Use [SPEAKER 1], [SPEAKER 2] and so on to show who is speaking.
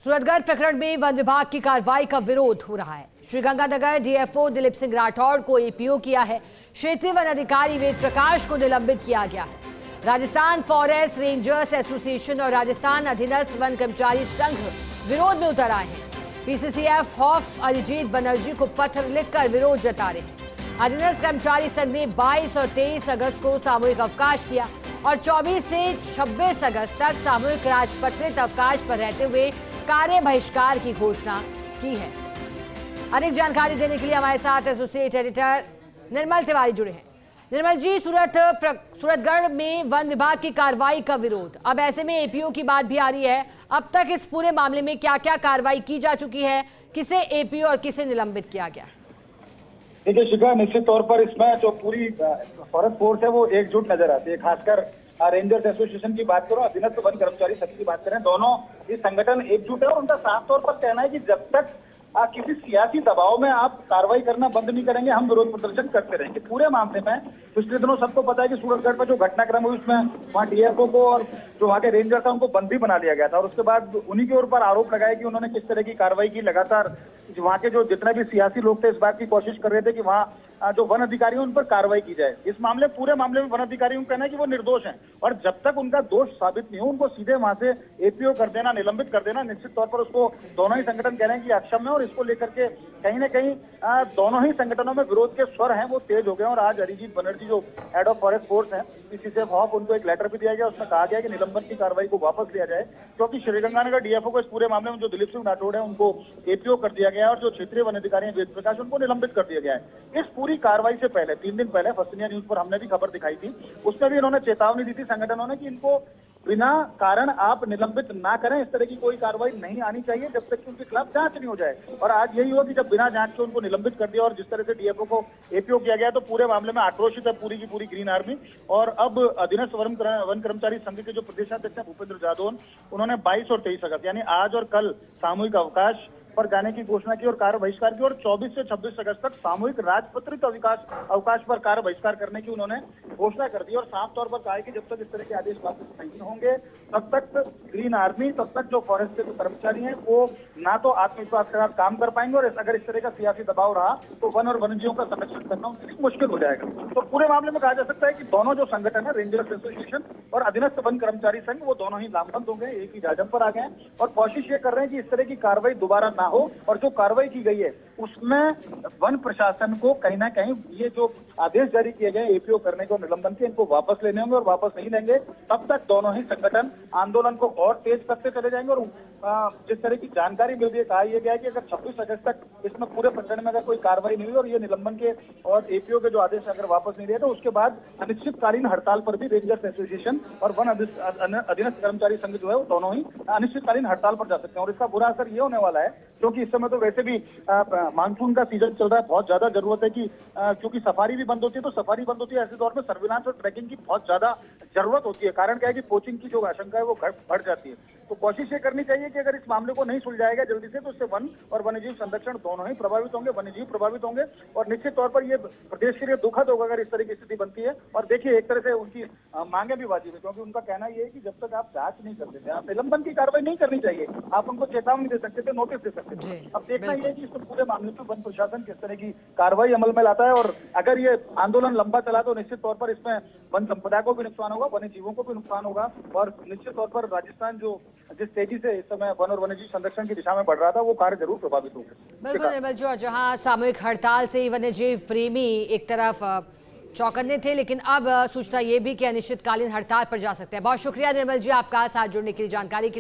[SPEAKER 1] सूरतगढ़ प्रकरण में वन विभाग की कार्रवाई का विरोध हो रहा है। श्रीगंगानगर डीएफओ दिलीप सिंह राठौड़ को एपीओ किया है। क्षेत्रीय वन अधिकारी वेद प्रकाश को निलंबित किया गया है। राजस्थान फॉरेस्ट रेंजर्स एसोसिएशन और राजस्थान अधीनस्थ वन कर्मचारी संघ विरोध में उतर आए हैं। पीसीसीएफ हॉफ अरिजीत बनर्जी को पत्र लिखकर विरोध जता रहे हैं। अधीनस्थ कर्मचारी संघ ने 22 और 23 अगस्त को सामूहिक अवकाश किया और 24 से 26 अगस्त तक सामूहिक राजपत्रित अवकाश पर रहते हुए कार्य बहिष्कार की घोषणा की है। अधिक जानकारी देने के लिए हमारे साथ एसोसिएट एडिटर निर्मल तिवारी जुड़े हैं। निर्मल जी, सूरतगढ़ में वन विभाग की कार्रवाई का विरोध, अब ऐसे में एपीओ की बात भी आ रही है। अब तक इस पूरे मामले में क्या क्या कार्रवाई की जा चुकी है, किसे एपीओ और किसे निलंबित किया गया?
[SPEAKER 2] देखिए शिखा, निश्चित तौर पर इसमें जो पूरी फॉरेस्ट फोर्स है वो एकजुट नजर आती है। खासकर रेंजर्स एसोसिएशन की बात करो, अधीनस्थ वन कर्मचारी संघ की बात करें, दोनों ये संगठन एकजुट है और उनका साफ तौर पर कहना है कि जब तक किसी सियासी दबाव में आप कार्रवाई करना बंद नहीं करेंगे, हम विरोध प्रदर्शन करते रहेंगे। पूरे मामले में पिछले दिनों सबको पता है कि सूरतगढ़ पर जो घटनाक्रम हुई उसमें वहाँ डीएफओ को और जो वहाँ के रेंजर था उनको बंदी बना लिया गया था और उसके बाद उन्हीं के ऊपर आरोप लगाया कि उन्होंने किस तरह की कार्रवाई की। लगातार वहाँ के जो जितने भी सियासी लोग थे इस बात की कोशिश कर रहे थे कि वहाँ जो वन अधिकारी उन पर कार्रवाई की जाए। इस मामले पूरे मामले में वन अधिकारियों का कहना है कि वो निर्दोष हैं और जब तक उनका दोष साबित नहीं हो उनको सीधे वहां से एपीओ कर देना, निलंबित कर देना। निश्चित तौर पर उसको दोनों ही संगठन कह रहे हैं कि अक्षम है और इसको लेकर के कहीं ना कहीं दोनों ही संगठनों में विरोध के स्वर हैं वो तेज हो गए। और आज अरिजीत बनर्जी जो हेड ऑफ फॉरेस्ट फोर्स है पीसीसीएफ हॉफ, उनको एक लेटर भी दिया गया, उसमें कहा गया कि निलंबन की कार्रवाई को वापस लिया जाए क्योंकि श्रीगंगानगर डीएफओ को इस पूरे मामले में जो दिलीप सिंह राठौड़ है उनको एपीओ कर दिया गया और जो क्षेत्रीय वन अधिकारी है वेद प्रकाश उनको निलंबित कर दिया गया है। इस पूरी कार्रवाई से पहले 3 दिन पहले फर्स्ट इंडिया न्यूज पर हमने भी खबर दिखाई थी, उसमें भी इन्होंने चेतावनी दी थी संगठनों ने कि इनको बिना कारण आप निलंबित ना करें, इस तरह की कोई कार्रवाई नहीं आनी चाहिए जब तक कि उनके खिलाफ जांच नहीं हो जाए। और आज यही हुआ कि जब बिना जांच के उनको निलंबित कर दिया और जिस तरह से डीएफओ को एपीओ किया गया तो पूरे मामले में आक्रोशित है पूरी की पूरी ग्रीन आर्मी। और अब अधीनस्थ वन कर्मचारी संघ के जो प्रदेशाध्यक्ष हैं भूपेंद्र जादौन, उन्होंने 22 और 23 अगस्त यानी आज और कल सामूहिक अवकाश पर जाने की घोषणा की और कार्य बहिष्कार की और 24 से 26 अगस्त तक सामूहिक राजपत्रित अवकाश पर कार्य बहिष्कार करने की उन्होंने घोषणा कर दी और साफ तौर पर कहा है कि जब तक इस तरह के आदेश वापस नहीं होंगे तब तक ग्रीन आर्मी, तब तक जो फॉरेस्ट के कर्मचारी हैं वो ना तो आत्मविश्वास के साथ काम कर पाएंगे और अगर इस तरह का सियासी दबाव रहा तो वन और वन्यजीवों का संरक्षण करना उनके लिए मुश्किल हो जाएगा। तो पूरे मामले में कहा जा सकता है कि दोनों जो संगठन है रेंजर्स एसोसिएशन और अधीनस्थ वन कर्मचारी संघ वो दोनों ही लामबंद हो गए, एक ही जाजम पर आ गए हैं और कोशिश ये कर रहे हैं कि इस तरह की कार्रवाई दोबारा ना हो। और जो कार्रवाई की गई है उसमें वन प्रशासन को कहीं ना कहीं ये जो आदेश जारी किए गए एपीओ करने को, निलंबन के, इनको वापस लेने होंगे और वापस नहीं लेंगे तब तक दोनों ही संगठन आंदोलन को और तेज करते चले जाएंगे। और जिस तरह की जानकारी मिल रही है, कहा यह गया है कि अगर 26 अगस्त तक इसमें पूरे प्रकरण में अगर कोई कार्रवाई नहीं हुई और ये निलंबन के और एपीओ के जो आदेश अगर वापस नहीं दिए तो उसके बाद अनिश्चितकालीन हड़ताल पर भी रेंजर्स एसोसिएशन और वन अधीनस्थ कर्मचारी संघ जो है वो दोनों ही अनिश्चितकालीन हड़ताल पर जा सकते हैं। और इसका बुरा असर ये होने वाला है क्योंकि इस समय तो वैसे भी मानसून का सीजन चल रहा है, बहुत ज्यादा जरूरत है कि क्योंकि सफारी भी बंद होती है तो सफारी बंद होती है, ऐसे दौर में सर्विलांस और ट्रैकिंग की बहुत ज्यादा जरूरत होती है। कारण क्या है कि पोचिंग की जो आशंका है वो बढ़ जाती है। तो कोशिश ये करनी चाहिए कि अगर इस मामले को नहीं सुलझाएगा जल्दी से तो इससे वन और वन्यजीव संरक्षण दोनों ही प्रभावित होंगे, वन्यजीव प्रभावित होंगे और निश्चित तौर पर ये प्रदेश के लिए दुखद होगा अगर इस तरह की स्थिति बनती है। और देखिए एक तरह से उनकी मांगे भी वाजिब है क्योंकि उनका कहना यह है कि जब तक आप जांच नहीं कर देते, आप निलंबन की कार्रवाई नहीं करनी चाहिए, आप उनको चेतावनी दे सकते थे, नोटिस दे सकते थे। अब देखना यह है कि इस पूरे मामले में वन प्रशासन किस तरह की कार्रवाई अमल में लाता है और अगर ये आंदोलन लंबा चला तो निश्चित तौर पर इसमें वन संपदा को भी नुकसान होगा, वन्य जीवों को भी नुकसान होगा और निश्चित तौर पर राजस्थान जो जिस तेजी से इस समय वन और वन्यजीव संरक्षण की दिशा में बढ़ रहा था वो कार्य जरूर प्रभावित होगा।
[SPEAKER 1] बिल्कुल निर्मल जी, और जहां सामूहिक हड़ताल से वन्यजीव प्रेमी एक तरफ चौकन्ने थे, लेकिन अब सूचना ये भी कि अनिश्चितकालीन हड़ताल पर जा सकते हैं। बहुत शुक्रिया निर्मल जी आपका साथ जुड़ने के लिए, जानकारी के लिए।